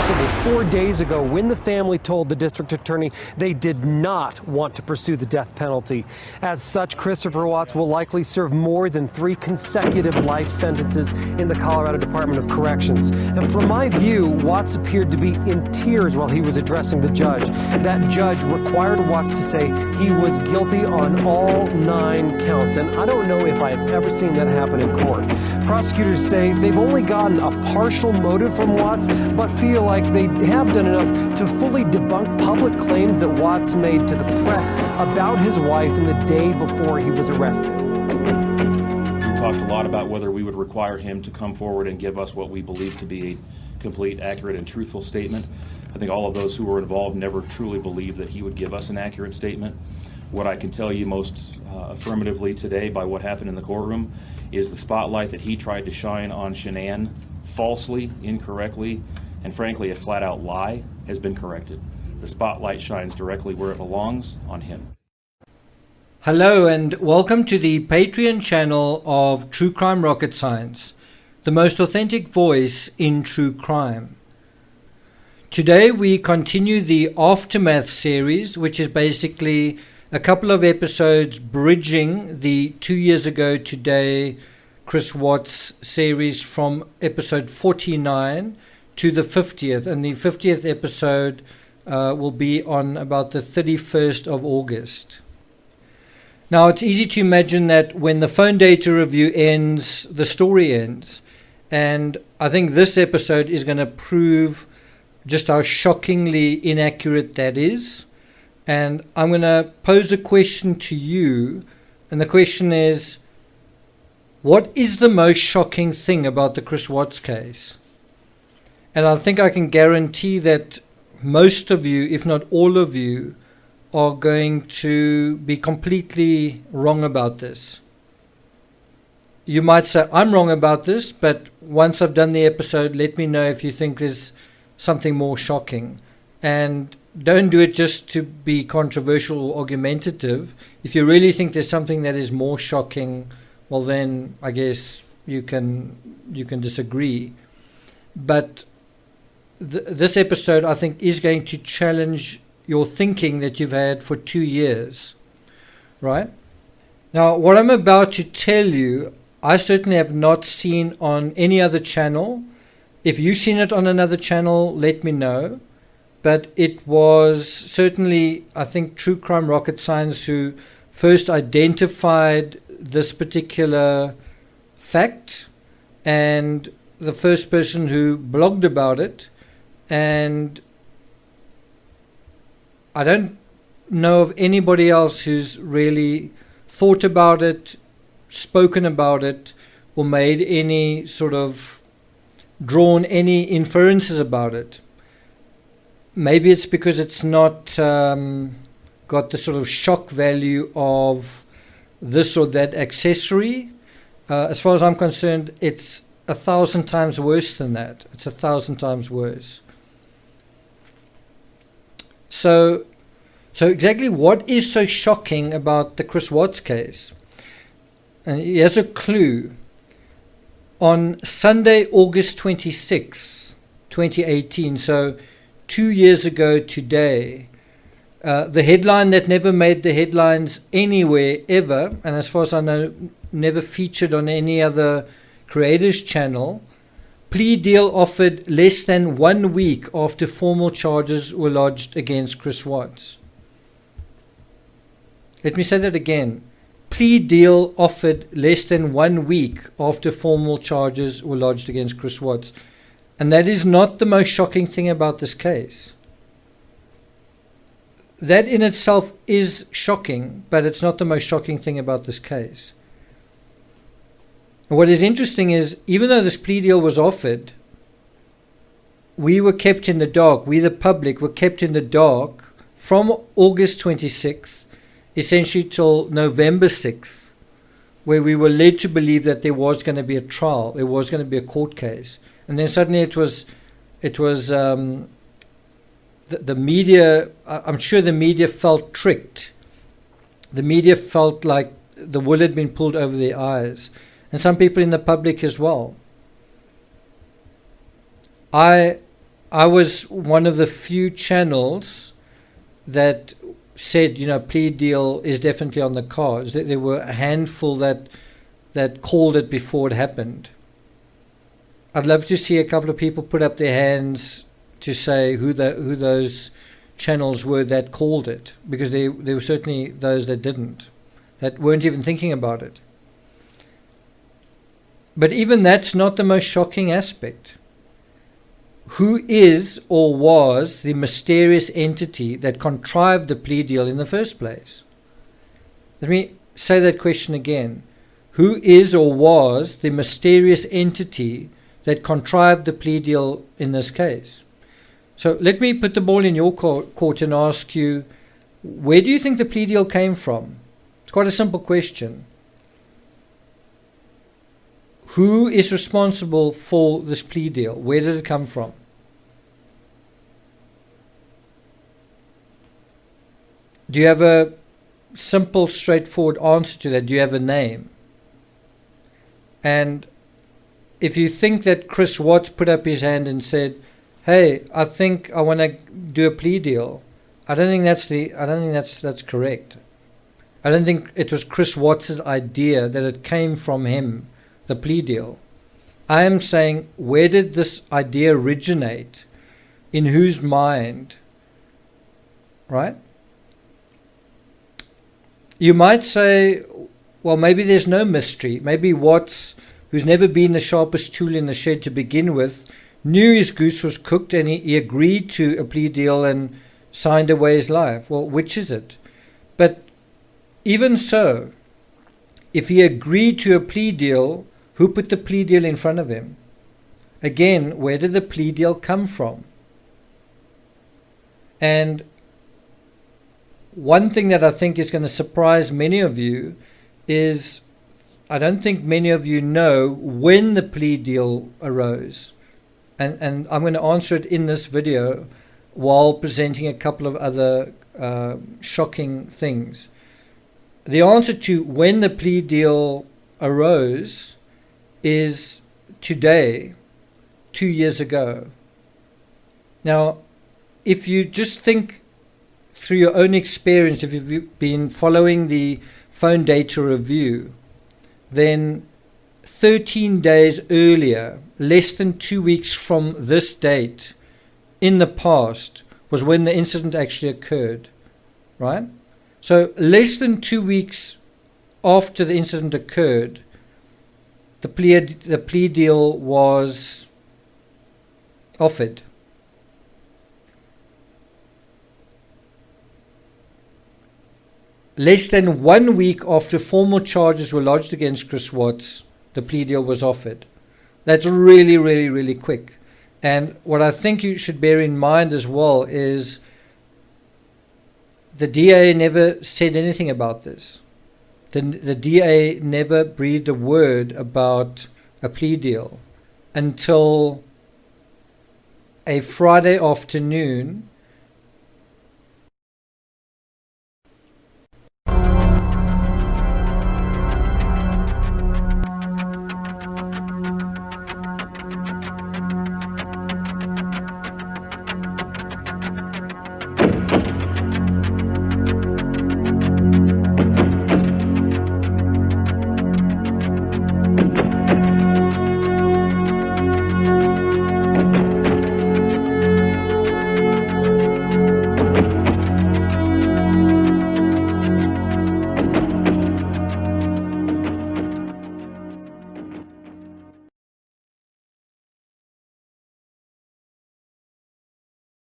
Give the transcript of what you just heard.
possible 4 days ago when the family told the district attorney they did not want to pursue the death penalty. As such, Christopher Watts will likely serve more than 3 consecutive life sentences in the Colorado Department of Corrections. And from my view, Watts appeared to be in tears while he was addressing the judge. That judge required Watts to say he was guilty on all 9 counts. And I don't know if I've ever seen that happen in court. Prosecutors say they've only gotten a partial motive from Watts, but feel like they have done enough to fully debunk public claims that Watts made to the press about his wife in the day before he was arrested. We talked a lot about whether we would require him to come forward and give us what we believe to be a complete, accurate, and truthful statement. I think all of those who were involved never truly believed that he would give us an accurate statement. What I can tell you most affirmatively today by what happened in the courtroom is the spotlight that he tried to shine on Shanann falsely, incorrectly, and frankly a flat-out lie has been corrected. The spotlight shines directly where it belongs, on him. Hello and welcome to the Patreon channel of True Crime Rocket Science, the most authentic voice in true crime. Today we continue the Aftermath series, which is basically a couple of episodes bridging the 2 years ago today Chris Watts series from episode 49 to the 50th, and the 50th episode will be on about the 31st of August. Now, it's easy to imagine that when the phone data review ends, the story ends. And I think this episode is going to prove just how shockingly inaccurate that is. And I'm going to pose a question to you. And the question is, what is the most shocking thing about the Chris Watts case? And I think I can guarantee that most of you, if not all of you, are going to be completely wrong about this. You might say, I'm wrong about this, but once I've done the episode, let me know if you think there's something more shocking. And don't do it just to be controversial or argumentative. If you really think there's something that is more shocking, well then I guess you can disagree. But this episode, I think, is going to challenge your thinking that you've had for 2 years, right? Now, what I'm about to tell you, I certainly have not seen on any other channel. If you've seen it on another channel, let me know. But it was certainly, I think, True Crime Rocket Science who first identified this particular fact, and the first person who blogged about it. And I don't know of anybody else who's really thought about it, spoken about it, or made any sort of drawn any inferences about it. Maybe it's because it's not got the sort of shock value of this or that accessory. As far as I'm concerned, it's 1,000 times worse than that. It's 1,000 times worse. So exactly what is so shocking about the Chris Watts case? And here's a clue. On Sunday, August 26, 2018, so 2 years ago today, the headline that never made the headlines anywhere ever, and as far as I know, never featured on any other creators channel, plea deal offered less than 1 week after formal charges were lodged against Chris Watts. Let me say that again. Plea deal offered less than 1 week after formal charges were lodged against Chris Watts. And that is not the most shocking thing about this case. That in itself is shocking, but it's not the most shocking thing about this case. And what is interesting is, even though this plea deal was offered, we were kept in the dark. We, the public, were kept in the dark from August 26th, essentially till November 6th, where we were led to believe that there was going to be a trial, there was going to be a court case. And then suddenly it was the media, I'm sure the media felt tricked. The media felt like the wool had been pulled over their eyes. And some people in the public as well. I I was one of the few channels that said, plea deal is definitely on the cards. There were a handful that called it before it happened. I'd love to see a couple of people put up their hands to say who those channels were that called it, because there were certainly those that didn't, that weren't even thinking about it. But even that's not the most shocking aspect. Who is or was the mysterious entity that contrived the plea deal in the first place? Let me say that question again. Who is or was the mysterious entity that contrived the plea deal in this case? So let me put the ball in your court and ask you, where do you think the plea deal came from? It's quite a simple question. Who is responsible for this plea deal? Where did it come from? Do you have a simple, straightforward answer to that? Do you have a name? And if you think that Chris Watts put up his hand and said, "Hey, I think I want to do a plea deal," I don't think that's correct. I don't think it was Chris Watts' idea that it came from him, the plea deal. I am saying, where did this idea originate? In whose mind? Right? You might say, well, maybe there's no mystery. Maybe Watts, who's never been the sharpest tool in the shed to begin with, knew his goose was cooked and he agreed to a plea deal and signed away his life. Well, which is it? But even so, if he agreed to a plea deal, who put the plea deal in front of him? Again, where did the plea deal come from? And one thing that I think is going to surprise many of you is, I don't think many of you know when the plea deal arose. And I'm going to answer it in this video while presenting a couple of other shocking things. The answer to when the plea deal arose is today, 2 years ago. Now, if you just think through your own experience, if you've been following the phone data review, then 13 days earlier, less than 2 weeks from this date, in the past, was when the incident actually occurred, right? So less than 2 weeks after the incident occurred, the plea deal was offered. Less than 1 week after formal charges were lodged against Chris Watts, the plea deal was offered. That's really, really, really quick. And what I think you should bear in mind as well is the DA never said anything about this. The DA never breathed a word about a plea deal until a Friday afternoon